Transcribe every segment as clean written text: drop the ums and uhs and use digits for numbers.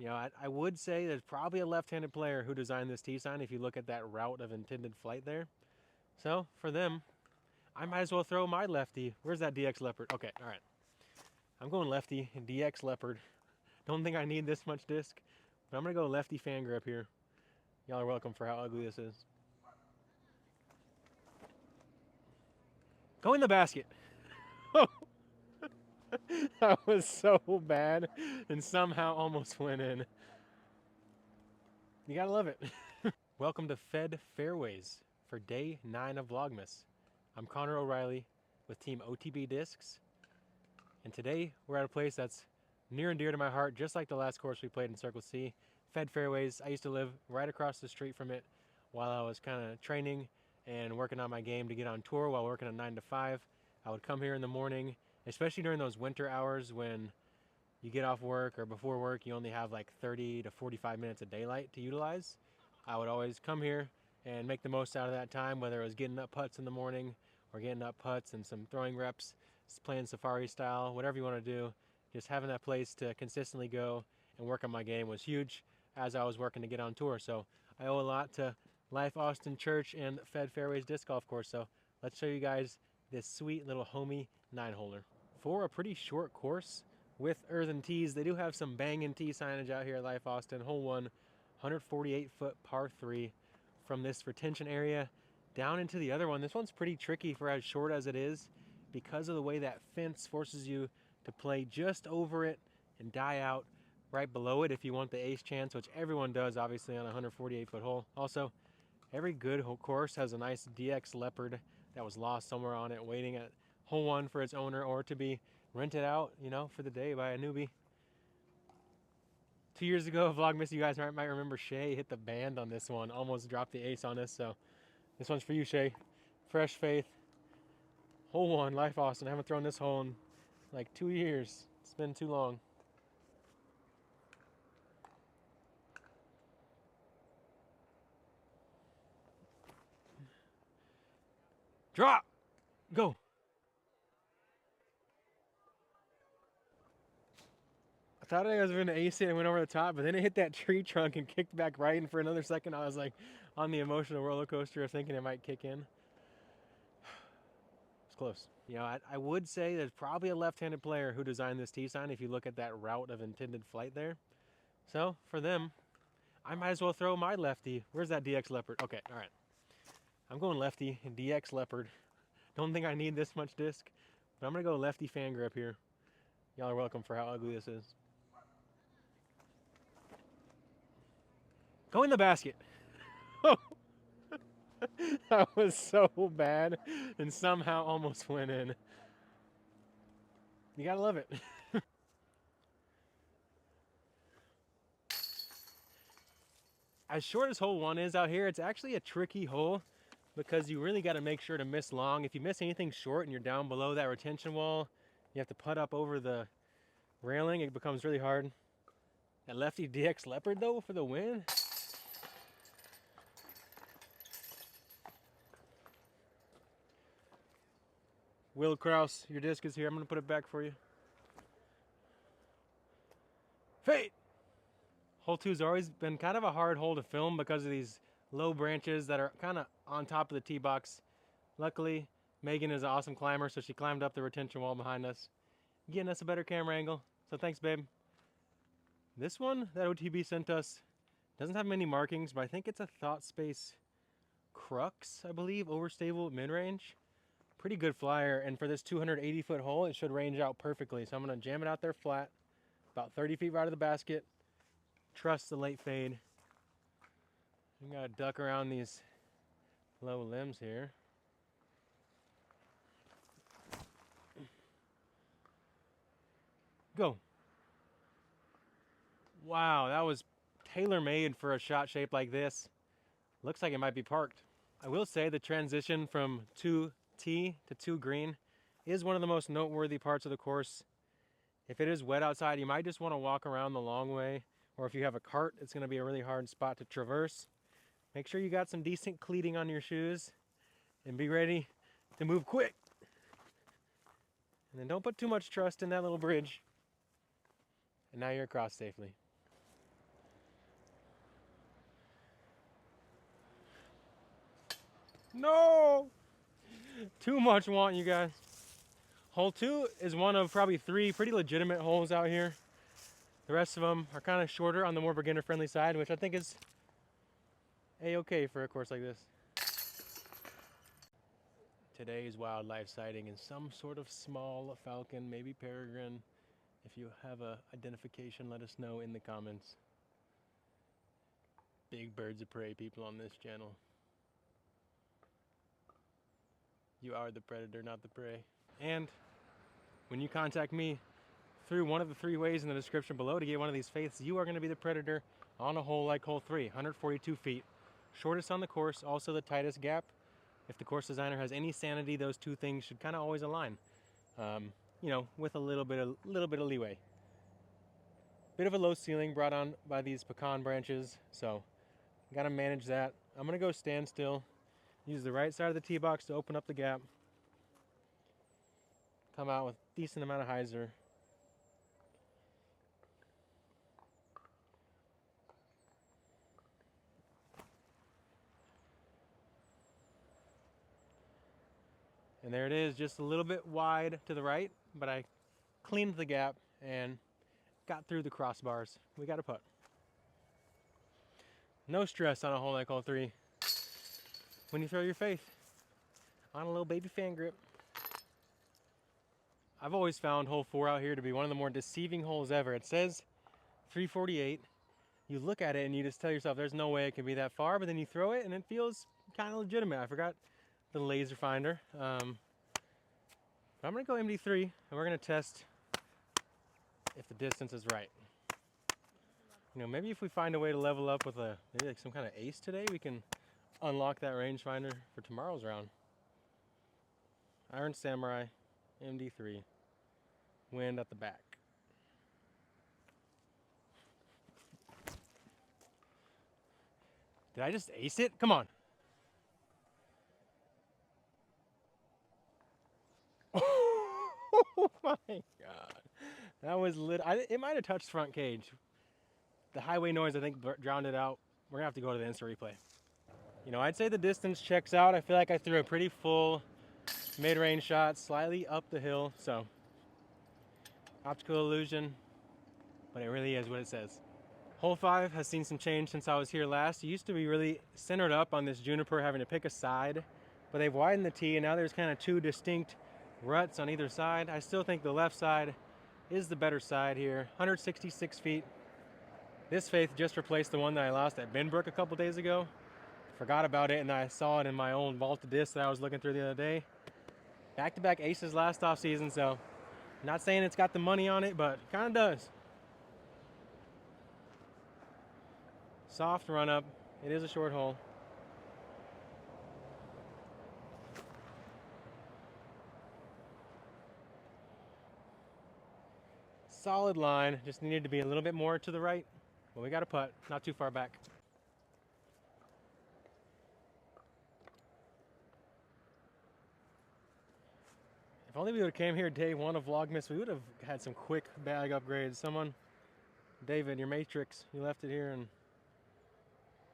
You know, I would say there's probably a left-handed player who designed this tee sign if you look at that route of intended flight there. So, for them, I might as well throw my lefty. Where's that DX Leopard? Okay, all right. I'm going lefty and DX Leopard. Don't think I need this much disc, but I'm going to go lefty fan grip here. Y'all are welcome for how ugly this is. Go in the basket. That was so bad and somehow almost went in. You gotta love it. Welcome to Fairways for day 9 of Vlogmas. I'm Connor O'Reilly with Team OTB Discs, and today we're at a place that's near and dear to my heart, just like the last course we played in Circle C, Fairways. I used to live right across the street from it while I was kind of training and working on my game to get on tour while working a 9 to 5. I would come here in the morning, especially during those winter hours when you get off work or before work, you only have like 30 to 45 minutes of daylight to utilize. I would always come here and make the most out of that time, whether it was getting up putts in the morning or getting up putts and some throwing reps, playing safari style, whatever you want to do. Just having that place to consistently go and work on my game was huge as I was working to get on tour. So I owe a lot to Life Austin Church and Fairways Disc Golf Course. So let's show you guys this sweet little homey 9-holer. For a pretty short course with earthen tees, they do have some banging tee signage out here at Life Austin. Hole 1, 148-foot par 3 from this retention area down into the other one. This one's pretty tricky for as short as it is because of the way that fence forces you to play just over it and die out right below it if you want the ace chance, which everyone does obviously on a 148-foot hole. Also, every good course has a nice DX Leopard that was lost somewhere on it waiting at hole 1 for its owner or to be rented out, you know, for the day by a newbie. 2 years ago, Vlogmas, you guys might remember Shay hit the band on this one, almost dropped the ace on us, so this one's for you, Shay. Fresh faith. Hole 1, Life Austin. I haven't thrown this hole in like 2 years. It's been too long. Drop! Go! I thought I was going to ace it and went over the top, but then it hit that tree trunk and kicked back right, and for another second I was like on the emotional roller coaster of thinking it might kick in. It's close. You know, I would say there's probably a left-handed player who designed this tee sign if you look at that route of intended flight there. So, for them, I might as well throw my lefty. Where's that DX Leopard? Okay, all right. I'm going lefty and DX Leopard. Don't think I need this much disc, but I'm going to go lefty fan grip here. Y'all are welcome for how ugly this is. Go in the basket. That was so bad and somehow almost went in. You gotta love it. As short as hole 1 is out here, it's actually a tricky hole because you really got to make sure to miss long. If you miss anything short and you're down below that retention wall, you have to putt up over the railing. It becomes really hard. That lefty DX Leopard though for the win. Will Kraus, your disc is here. I'm going to put it back for you. Fate! Hole 2's always been kind of a hard hole to film because of these low branches that are kind of on top of the tee box. Luckily, Megan is an awesome climber, so she climbed up the retention wall behind us, getting us a better camera angle. So thanks, babe. This one that OTB sent us doesn't have many markings, but I think it's a Thought Space Crux, I believe, overstable mid-range. Pretty good flyer, and for this 280-foot hole, it should range out perfectly. So I'm going to jam it out there flat, about 30 feet right of the basket. Trust the late fade. You got to duck around these low limbs here. Go. Wow, that was tailor-made for a shot shape like this. Looks like it might be parked. I will say the transition from 2 tee to 2 green is one of the most noteworthy parts of the course. If it is wet outside, you might just want to walk around the long way, or if you have a cart, it's going to be a really hard spot to traverse. Make sure you got some decent cleating on your shoes and be ready to move quick. And then don't put too much trust in that little bridge. And now you're across safely. No! Too much want, you guys. Hole 2 is one of probably 3 pretty legitimate holes out here. The rest of them are kind of shorter on the more beginner-friendly side, which I think is a-okay for a course like this. Today's wildlife sighting is some sort of small falcon, maybe peregrine. If you have a identification, let us know in the comments. Big birds of prey people on this channel. You are the predator, not the prey. And when you contact me through one of the 3 ways in the description below to get one of these faiths, you are going to be the predator on a hole like hole 3, 142 feet. Shortest on the course, also the tightest gap. If the course designer has any sanity, those 2 things should kind of always align. You know, with a little bit of leeway. Bit of a low ceiling brought on by these pecan branches, so got to manage that. I'm going to go stand still, use the right side of the tee box to open up the gap. Come out with a decent amount of hyzer. And there it is, just a little bit wide to the right, but I cleaned the gap and got through the crossbars. We got a putt. No stress on a hole like hole 3 when you throw your faith on a little baby fan grip. I've always found hole 4 out here to be one of the more deceiving holes ever. It says 348. You look at it and you just tell yourself there's no way it can be that far, but then you throw it and it feels kind of legitimate. I forgot the laser finder. I'm gonna go MD3 and we're gonna test if the distance is right. You know, maybe if we find a way to level up with maybe like some kind of ace today, we can unlock that rangefinder for tomorrow's round. Iron Samurai, MD3, wind at the back. Did I just ace it? Come on. Oh my God. That was it might have touched front cage. The highway noise, I think, drowned it out. We're gonna have to go to the instant replay. You know, I'd say the distance checks out. I feel like I threw a pretty full mid-range shot, slightly up the hill, so optical illusion, but it really is what it says. Hole 5 has seen some change since I was here last. It used to be really centered up on this juniper, having to pick a side, but they've widened the tee, and now there's kind of 2 distinct ruts on either side. I still think the left side is the better side here. 166 feet. This faith just replaced the one that I lost at Benbrook a couple days ago. Forgot about it, and I saw it in my own vaulted disc that I was looking through the other day. Back-to-back aces last off season, so not saying it's got the money on it, but it kind of does. Soft run up. It is a short hole. Solid line, just needed to be a little bit more to the right. But we got a putt, not too far back. If only we would have came here day 1 of Vlogmas, we would have had some quick bag upgrades. Someone, David, your Matrix, you left it here, and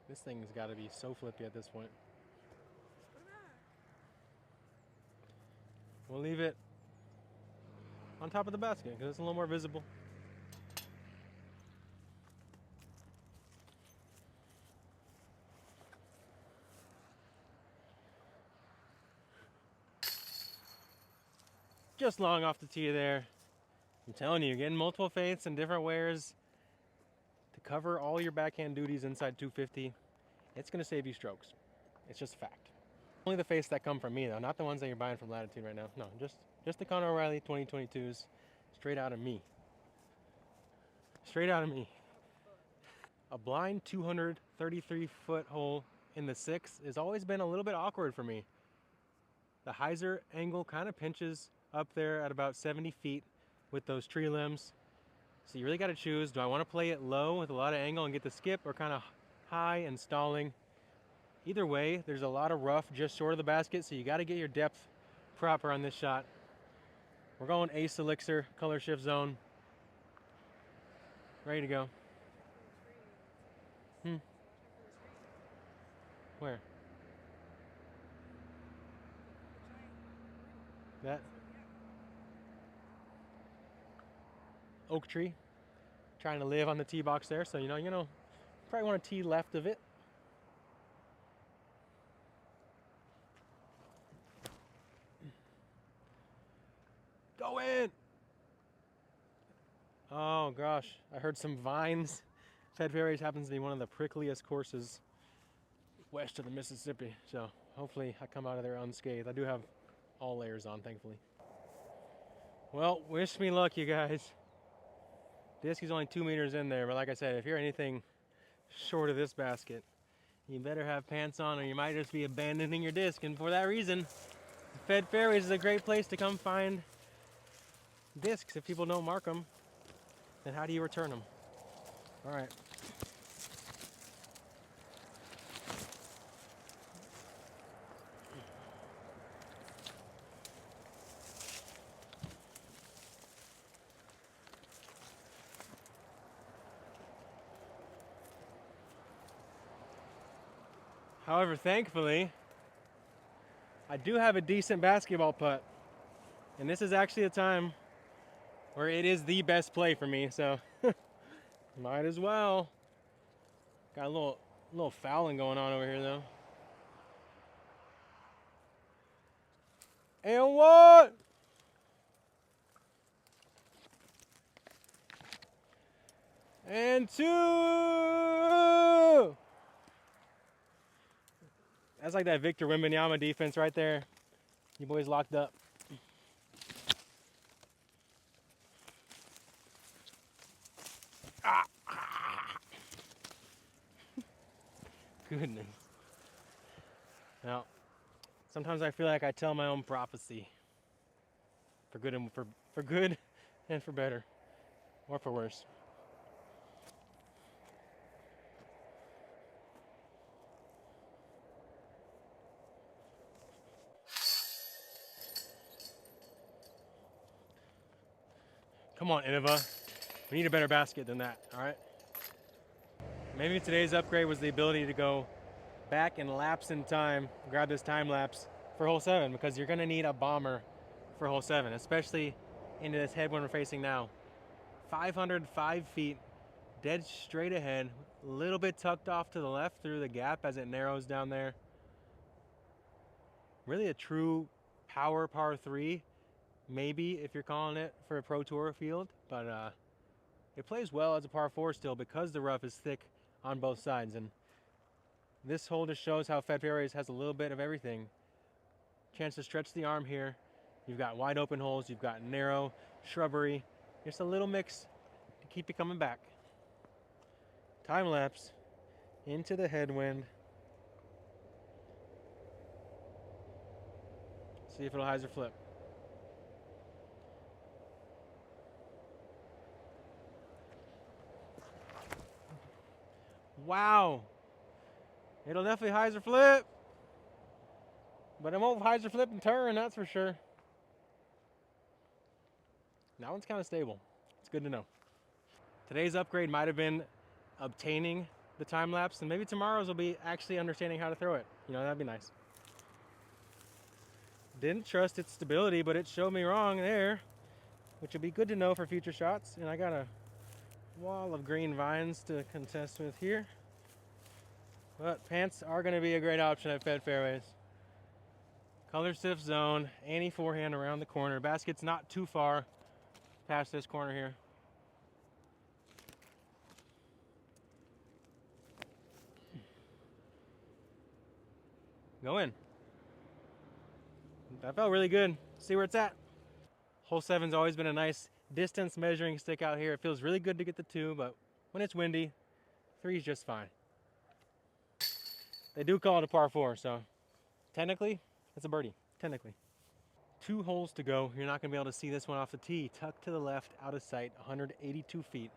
this thing's got to be so flippy at this point. We'll leave it on top of the basket because it's a little more visible. Just long off the tee there. I'm telling you, getting multiple faiths and different wears to cover all your backhand duties inside 250, it's going to save you strokes. It's just a fact. Only the faiths that come from me, though, not the ones that you're buying from Latitude right now. No, just the Conor O'Reilly 2022s, straight out of me. Straight out of me. A blind 233-foot hole in the 6 has always been a little bit awkward for me. The hyzer angle kind of pinches up there at about 70 feet with those tree limbs. So you really got to choose, do I want to play it low with a lot of angle and get the skip, or kind of high and stalling? Either way, there's a lot of rough just short of the basket, so you got to get your depth proper on this shot. We're going Ace Elixir, color shift zone. Ready to go. Where? that oak tree. Trying to live on the tee box there, so you know, probably want to tee left of it. Go in! Oh gosh, I heard some vines. Fairways happens to be one of the prickliest courses west of the Mississippi, so hopefully I come out of there unscathed. I do have all layers on, thankfully. Well, wish me luck, you guys. Disc is only 2 meters in there, but like I said, if you're anything short of this basket, you better have pants on or you might just be abandoning your disc. And for that reason, Fed Fairways is a great place to come find discs. If people don't mark them, then how do you return them? All right. However, thankfully, I do have a decent basketball putt. And this is actually a time where it is the best play for me, so might as well. Got a little fouling going on over here though. And what? And 2! That's like that Victor Wembanyama defense right there. You boys locked up. Goodness. Now, sometimes I feel like I tell my own prophecy. For good and for good and for better. Or for worse. Come on, Innova. We need a better basket than that, all right? Maybe today's upgrade was the ability to go back and lapse in time, grab this time lapse for hole 7, because you're gonna need a bomber for hole 7, especially into this headwind we're facing now. 505 feet, dead straight ahead, a little bit tucked off to the left through the gap as it narrows down there. Really a true power par 3, maybe if you're calling it for a Pro Tour field, but it plays well as a par 4 still because the rough is thick on both sides. And this hole just shows how Fed Fairways has a little bit of everything. Chance to stretch the arm here. You've got wide open holes, you've got narrow shrubbery, just a little mix to keep you coming back. Time lapse into the headwind. See if it'll hyzer flip. Wow. It'll definitely hyzer flip. But it won't hyzer flip and turn, that's for sure. That one's kind of stable. It's good to know. Today's upgrade might have been obtaining the time lapse, and maybe tomorrow's will be actually understanding how to throw it. You know, that'd be nice. Didn't trust its stability, but it showed me wrong there, which would be good to know for future shots. And I got a wall of green vines to contest with here. But pants are going to be a great option at Fed Fairways. Color stiff zone, any forehand around the corner. Basket's not too far past this corner here. Go in. That felt really good. See where it's at. Hole 7's always been a nice distance measuring stick out here. It feels really good to get the 2, but when it's windy, 3's just fine. They do call it a par 4, so technically, it's a birdie. Technically. 2 holes to go. You're not going to be able to see this one off the tee. Tucked to the left, out of sight, 182 feet.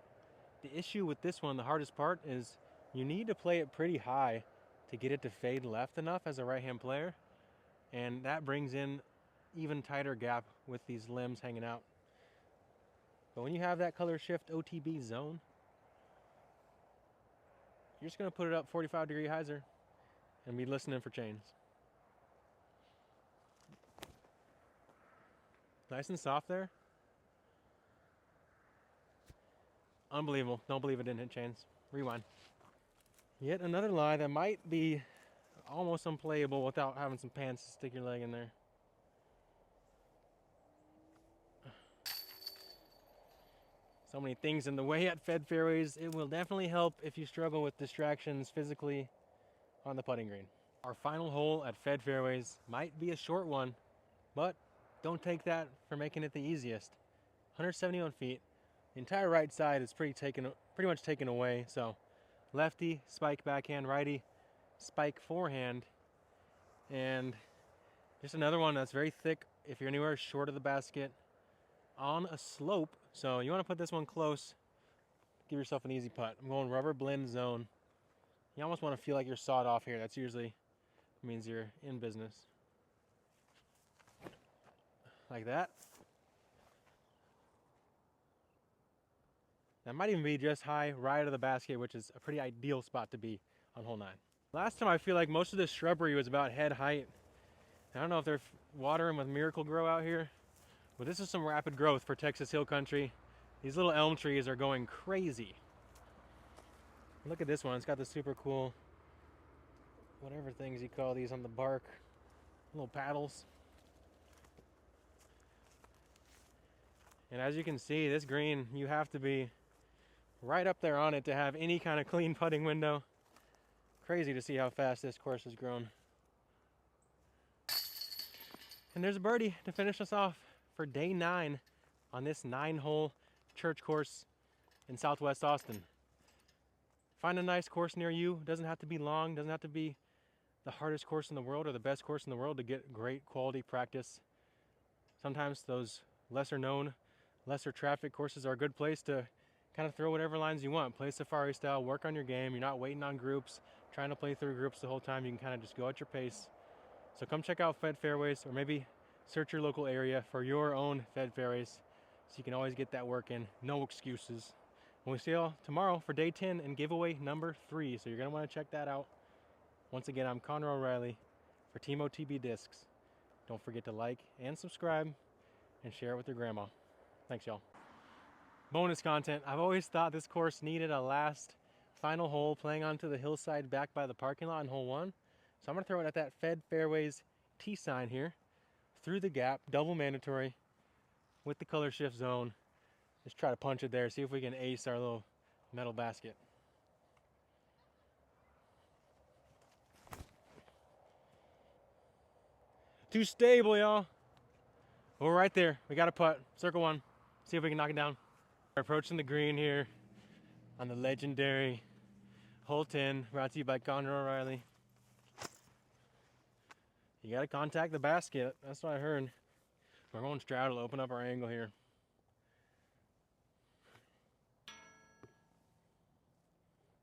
The issue with this one, the hardest part, is you need to play it pretty high to get it to fade left enough as a right-hand player. And that brings in even tighter gap with these limbs hanging out. But when you have that color shift OTB zone, you're just going to put it up 45-degree hyzer and be listening for chains. Nice and soft there. Unbelievable. Don't believe it didn't hit chains. Rewind. Yet another lie that might be almost unplayable without having some pants to stick your leg in there. So many things in the way at Fed Fairways. It will definitely help if you struggle with distractions physically on the putting green. Our final hole at Fed Fairways might be a short one, but don't take that for making it the easiest. 171 feet. The entire right side is pretty much taken away. So lefty, spike backhand, righty, spike forehand. And just another one that's very thick if you're anywhere short of the basket on a slope. So you want to put this one close, give yourself an easy putt. I'm going rubber blend zone. You almost want to feel like you're sawed off here. That's usually means you're in business. Like that. That might even be just high right of the basket, which is a pretty ideal spot to be on hole 9. Last time I feel like most of this shrubbery was about head height. I don't know if they're watering with Miracle Grow out here, but this is some rapid growth for Texas Hill Country. These little elm trees are going crazy. Look at this one. It's got the super cool, whatever things you call these on the bark, little paddles. And as you can see, this green, you have to be right up there on it to have any kind of clean putting window. Crazy to see how fast this course has grown. And there's a birdie to finish us off for day 9 on this 9-hole church course in Southwest Austin. Find a nice course near you. Doesn't have to be long, doesn't have to be the hardest course in the world or the best course in the world to get great quality practice. Sometimes those lesser known, lesser traffic courses are a good place to kind of throw whatever lines you want. Play safari style, work on your game. You're not waiting on groups, trying to play through groups the whole time. You can kind of just go at your pace. So come check out Fed Fairways, or maybe search your local area for your own Fed Fairways so you can always get that work in. No excuses. And we see you all tomorrow for day 10 and giveaway number 3. So you're going to want to check that out. Once again, I'm Connor O'Reilly for Team OTB Discs. Don't forget to like and subscribe and share it with your grandma. Thanks, y'all. Bonus content. I've always thought this course needed a last final hole playing onto the hillside back by the parking lot in hole 1. So I'm going to throw it at that Fed Fairways T sign here, through the gap, double mandatory, with the color shift zone. Just try to punch it there, see if we can ace our little metal basket. Too stable, y'all. We're right there. We got a putt. Circle 1. See if we can knock it down. We're approaching the green here on the legendary hole 10, brought to you by Connor O'Reilly. You got to contact the basket. That's what I heard. We're going straddle to open up our angle here.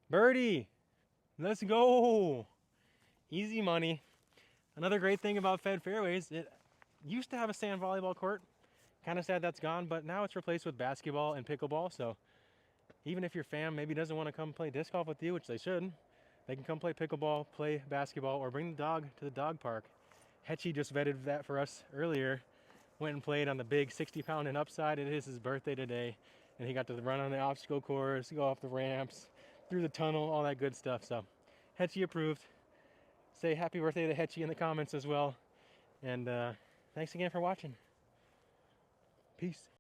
Birdie! Let's go! Easy money. Another great thing about Fed Fairways, it used to have a sand volleyball court. Kind of sad that's gone, but now it's replaced with basketball and pickleball. So even if your fam maybe doesn't want to come play disc golf with you, which they should, they can come play pickleball, play basketball, or bring the dog to the dog park. Hetchy just vetted that for us earlier. Went and played on the big 60-pound and upside. It is his birthday today, and he got to run on the obstacle course, go off the ramps, through the tunnel, all that good stuff. So Hetchy approved. Say happy birthday to Hetchy in the comments as well. And thanks again for watching. Peace.